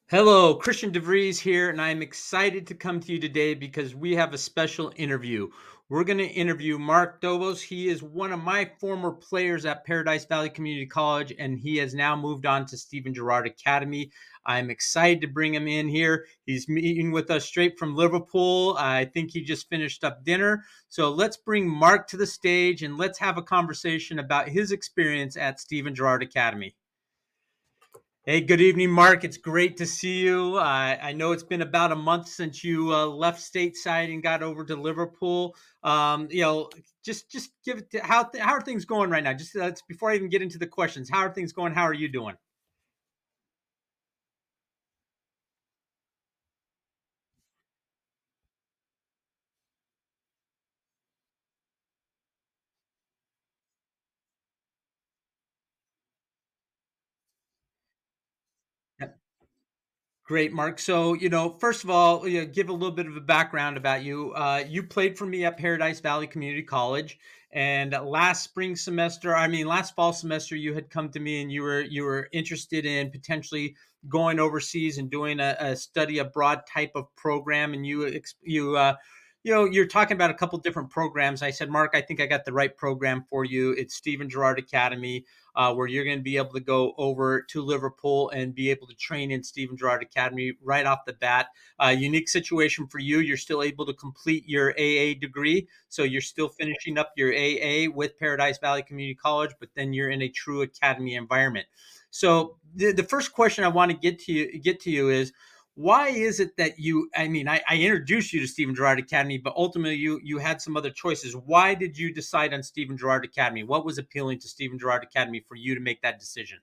Hello, Christian DeVries here, and I'm excited to come to you today because we have a special interview. We're going to interview Mark Dobos. He is one of my former players at Paradise Valley Community College, and he has now moved on to Stephen Gerrard Academy. I'm excited to bring him in here. He's meeting with us straight from Liverpool. I think he just finished up dinner. So let's bring Mark to the stage and let's have a conversation about his experience at Stephen Gerrard Academy. Hey, good evening, Mark. It's great to see you. I know it's been about a month since you left stateside and got over to Liverpool. Just give it how are things going right now? Just before I even get into the questions, how are things going? How are you doing? Great, Mark. So, first of all, give a little bit of a background about you. You played for me at Paradise Valley Community College, and last fall semester, you had come to me and you were interested in potentially going overseas and doing a study abroad type of program. And you're talking about a couple different programs. I said, Mark, I think I got the right program for you. It's Stephen Gerrard Academy, where you're going to be able to go over to Liverpool and be able to train in Stephen Gerrard Academy right off the bat. Unique situation for you. You're still able to complete your AA degree. So you're still finishing up your AA with Paradise Valley Community College, but then you're in a true academy environment. So the first question I want to get to you is, why is it that I introduced you to Stephen Gerrard Academy, but ultimately you had some other choices. Why did you decide on Stephen Gerrard Academy? What was appealing to Stephen Gerrard Academy for you to make that decision?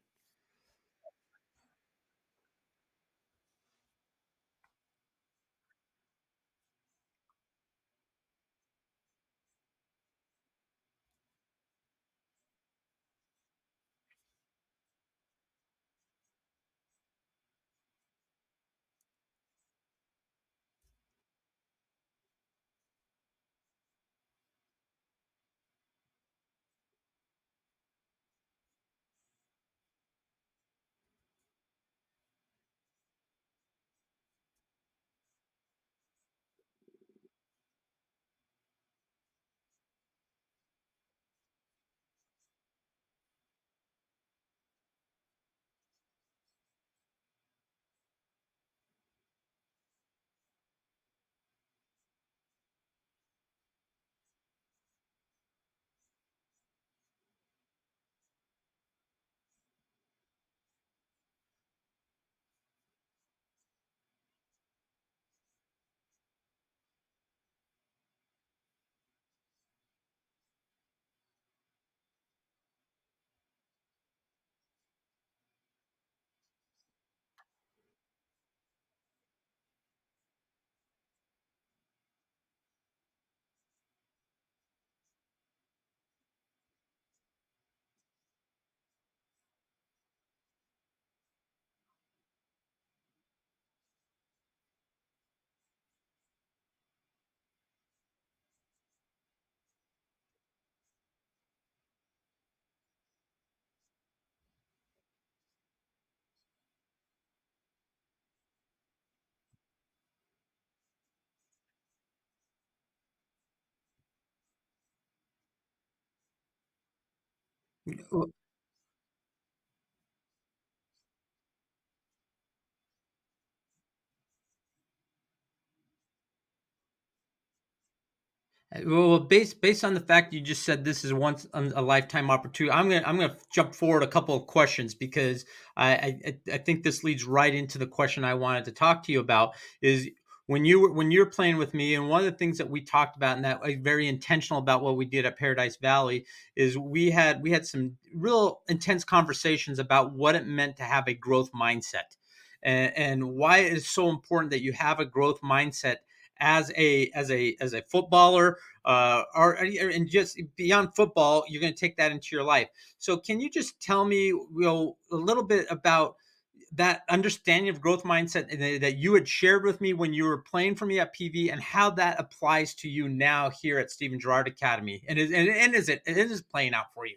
Well, based on the fact you just said this is once a lifetime opportunity, I'm gonna jump forward a couple of questions because I think this leads right into the question I wanted to talk to you about is when you're playing with me, and one of the things that we talked about and that was very intentional about what we did at Paradise Valley is we had some real intense conversations about what it meant to have a growth mindset, and why it is so important that you have a growth mindset as a footballer, and just beyond football, you're going to take that into your life. So, can you just tell me, a little bit about that understanding of growth mindset that you had shared with me when you were playing for me at PV, and how that applies to you now here at Stephen Gerrard Academy, and is playing out for you?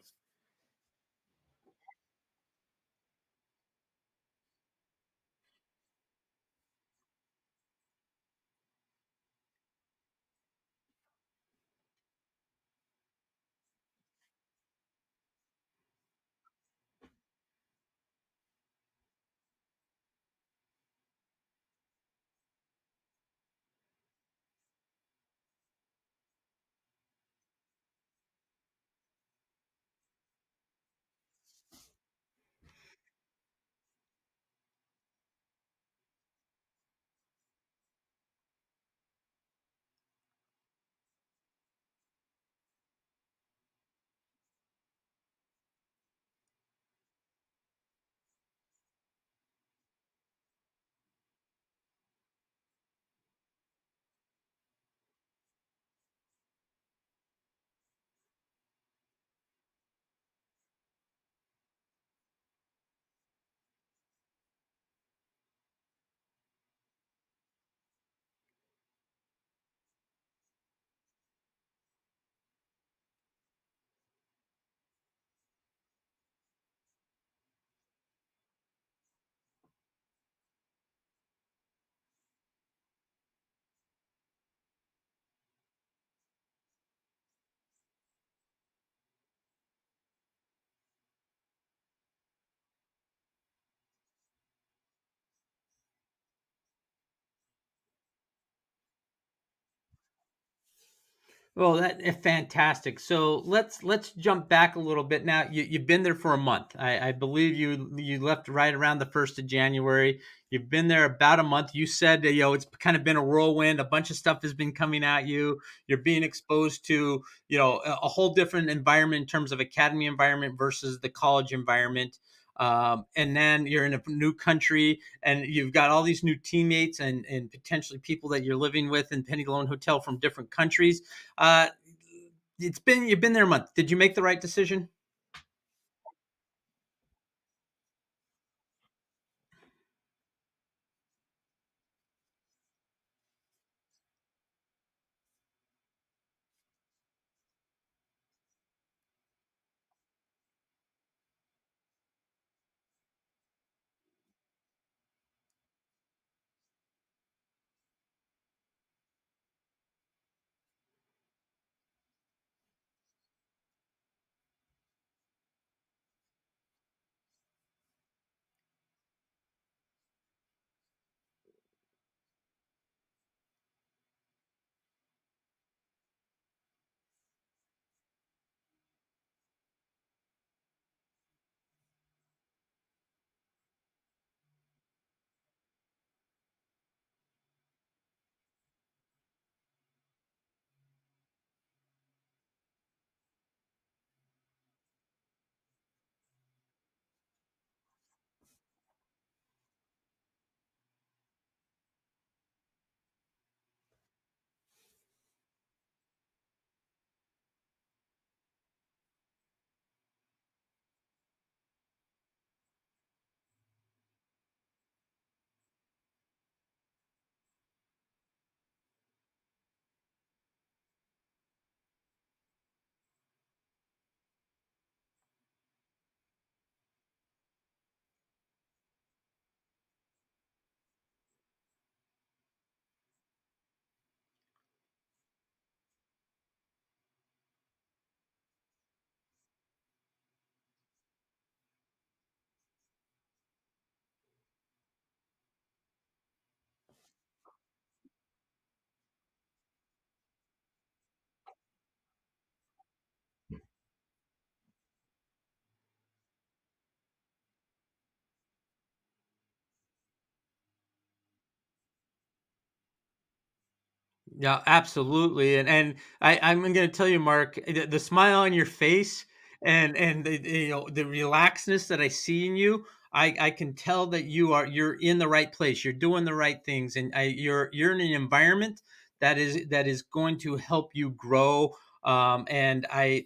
Well, that is fantastic. So let's jump back a little bit now. You've been there for a month. I believe you left right around the 1st of January. You've been there about a month. You said that, it's kind of been a whirlwind. A bunch of stuff has been coming at you. You're being exposed to a whole different environment in terms of academy environment versus the college environment. And then you're in a new country, and you've got all these new teammates and potentially people that you're living with in Penny Lone Hotel from different countries. uh, you've been there a month. Did you make the right decision? Yeah, absolutely. I'm going to tell you, Mark, the smile on your face and the relaxedness that I see in you, I can tell that you're in the right place. You're doing the right things, and you're in an environment that is going to help you grow. And I'm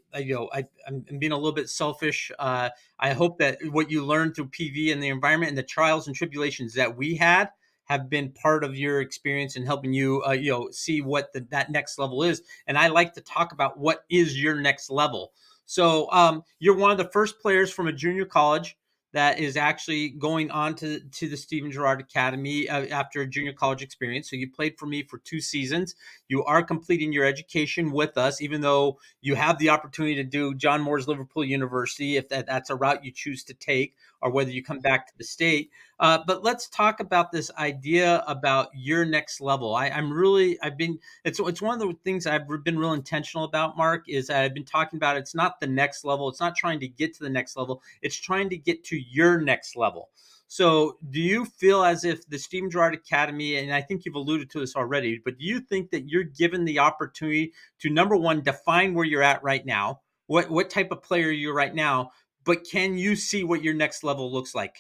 being a little bit selfish. I hope that what you learned through PV and the environment and the trials and tribulations that we had have been part of your experience in helping you see what that next level is. And I like to talk about what is your next level. So you're one of the first players from a junior college that is actually going on to the Steven Gerrard Academy after a junior college experience. So you played for me for 2 seasons. You are completing your education with us, even though you have the opportunity to do John Moore's Liverpool University, if that's a route you choose to take, or whether you come back to the state. But let's talk about this idea about your next level. I've been, it's one of the things I've been real intentional about, Mark, is that I've been talking about it's not the next level. It's not trying to get to the next level. It's trying to get to your next level. So, do you feel as if the Steven Gerrard Academy, and I think you've alluded to this already, but do you think that you're given the opportunity to, number one, define where you're at right now? What type of player are you right now? But can you see what your next level looks like?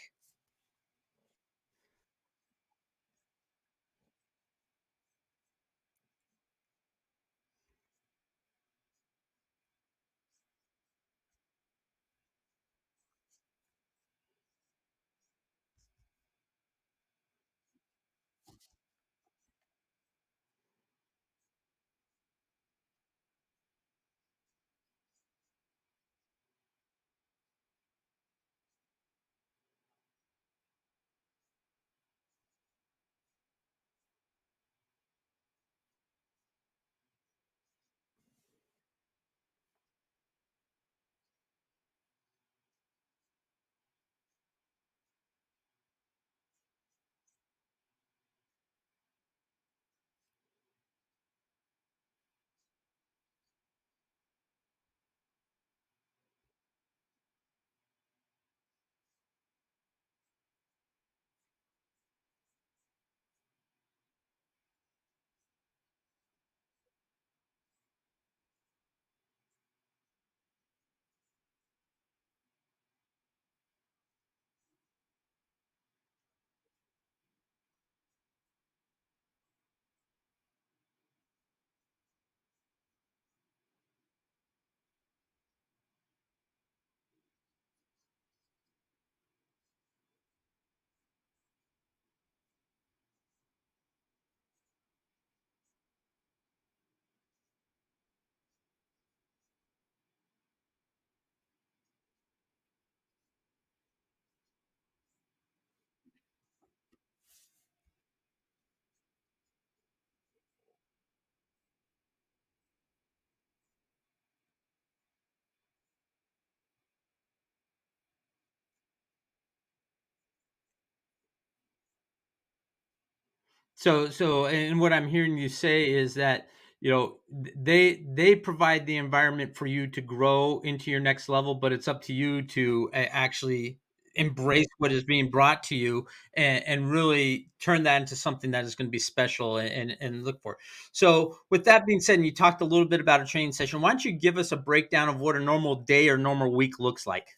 And what I'm hearing you say is that, they provide the environment for you to grow into your next level, but it's up to you to actually embrace what is being brought to you, and really turn that into something that is going to be special, and look for. So, with that being said, and you talked a little bit about a training session, why don't you give us a breakdown of what a normal day or normal week looks like?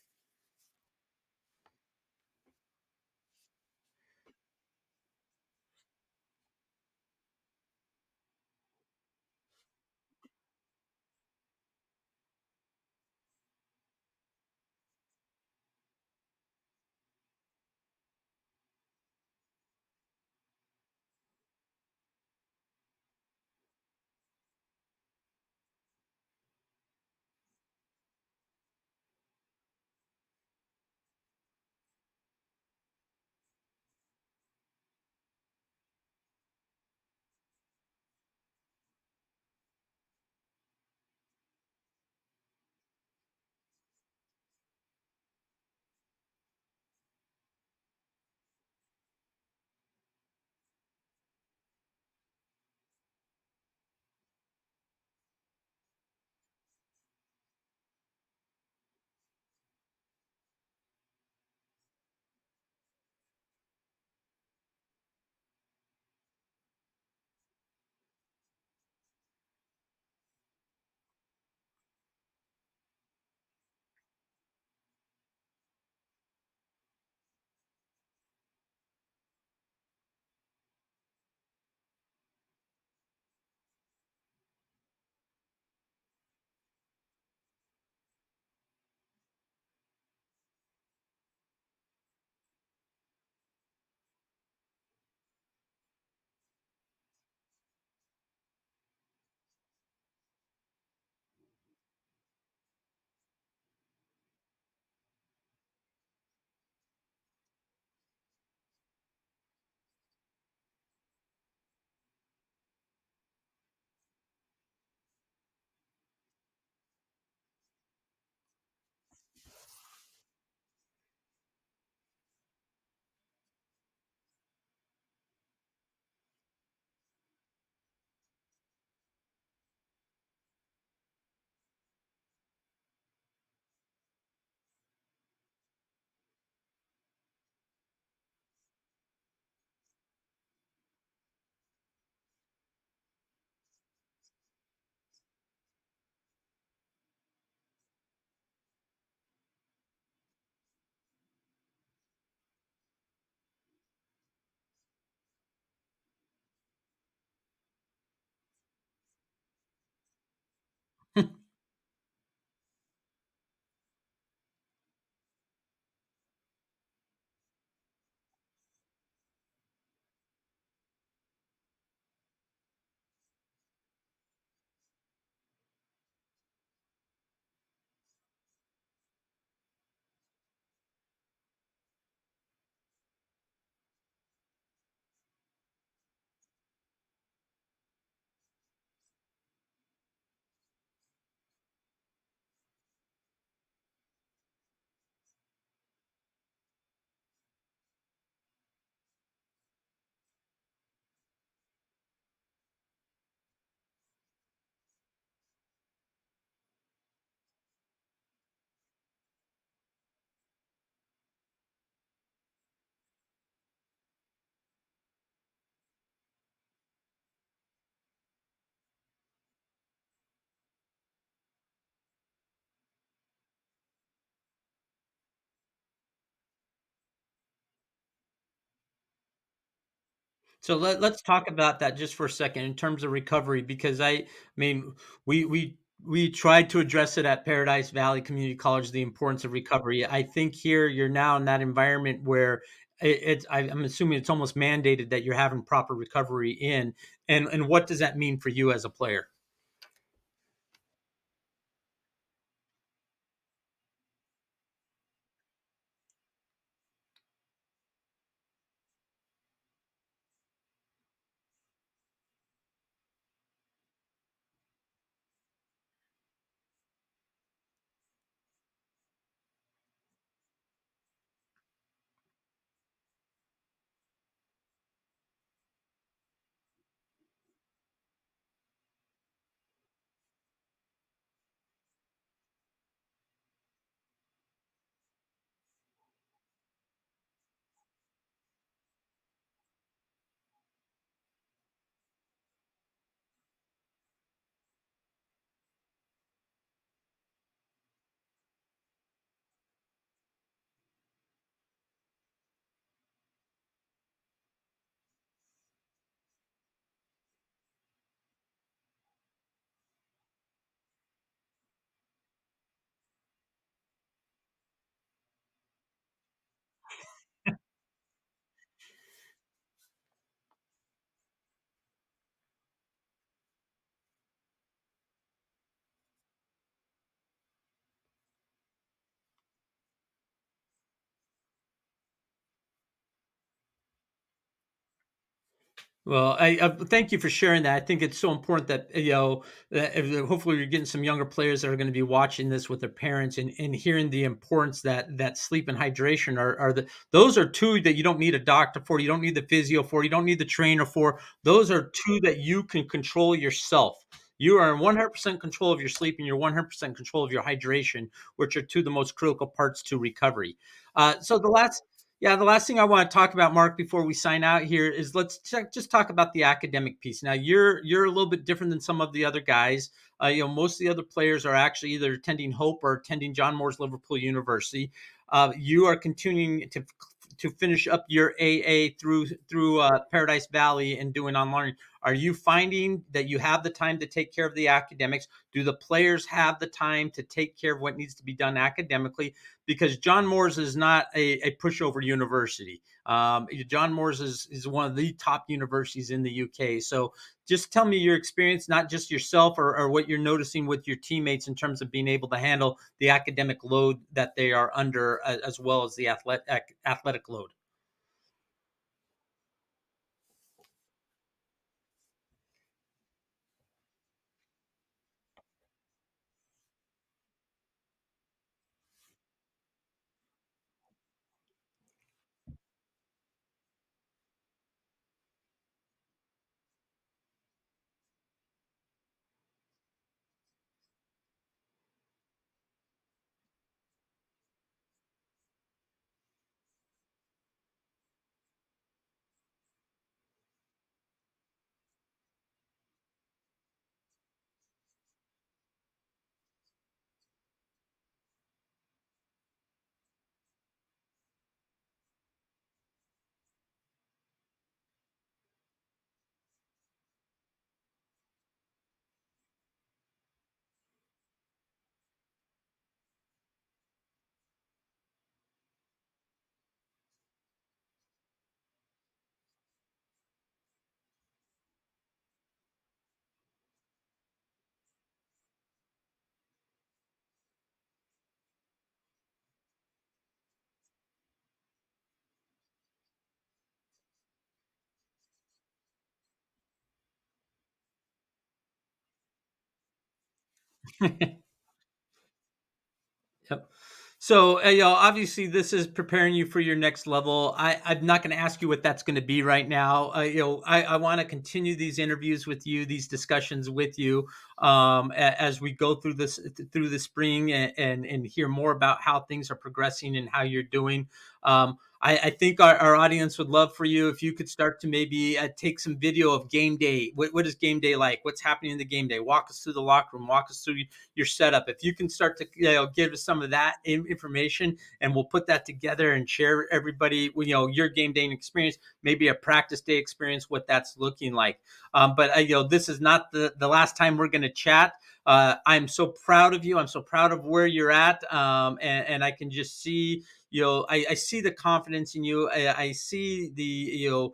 So let's talk about that just for a second in terms of recovery, because I mean, we tried to address it at Paradise Valley Community College, the importance of recovery. I think here you're now in that environment where I'm assuming it's almost mandated that you're having proper recovery in, and what does that mean for you as a player? Well, I thank you for sharing that. I think it's so important that that hopefully you're getting some younger players that are going to be watching this with their parents and hearing the importance that sleep and hydration are those are two that you don't need a doctor for, you don't need the physio for, you don't need the trainer for. Those are two that you can control yourself. You are in 100% control of your sleep and you're 100% control of your hydration, which are two of the most critical parts to recovery. So the last thing I want to talk about, Mark, before we sign out here is just talk about the academic piece. Now, you're a little bit different than some of the other guys. Most of the other players are actually either attending Hope or attending John Moore's Liverpool University. You are continuing to finish up your AA through Paradise Valley and doing online. Are you finding that you have the time to take care of the academics? Do the players have the time to take care of what needs to be done academically? Because John Moore's is not a pushover university. John Moore's is one of the top universities in the UK. So just tell me your experience, not just yourself or what you're noticing with your teammates in terms of being able to handle the academic load that they are under, as well as the athletic load. Yep. So, obviously, this is preparing you for your next level. I'm not going to ask you what that's going to be right now. I want to continue these interviews with you, these discussions with you, as we go through the spring and hear more about how things are progressing and how you're doing. I think our audience would love for you if you could start to maybe take some video of game day. What is game day like? What's happening in the game day? Walk us through the locker room. Walk us through your setup. If you can start to give us some of that information, and we'll put that together and share everybody your game day experience, maybe a practice day experience, what that's looking like. But this is not the last time we're going to chat. I'm so proud of you. I'm so proud of where you're at, and I can just see I see the confidence in you. I see the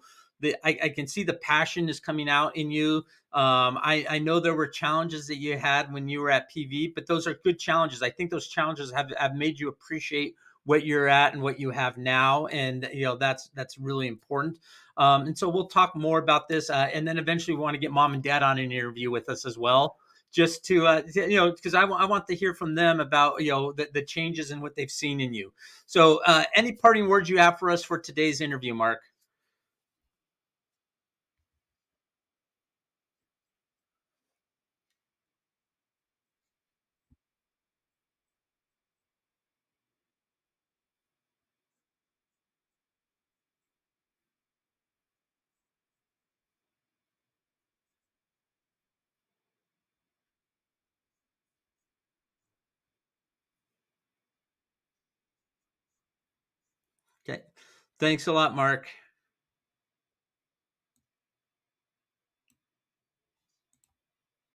I can see the passion is coming out in you. I know there were challenges that you had when you were at PV, but those are good challenges. I think those challenges have made you appreciate what you're at and what you have now, and that's really important. And so we'll talk more about this, and then eventually we want to get mom and dad on an interview with us as well, just to because I want to hear from them about the changes and what they've seen in you. So, any parting words you have for us for today's interview, Mark? Okay. Thanks a lot, Mark.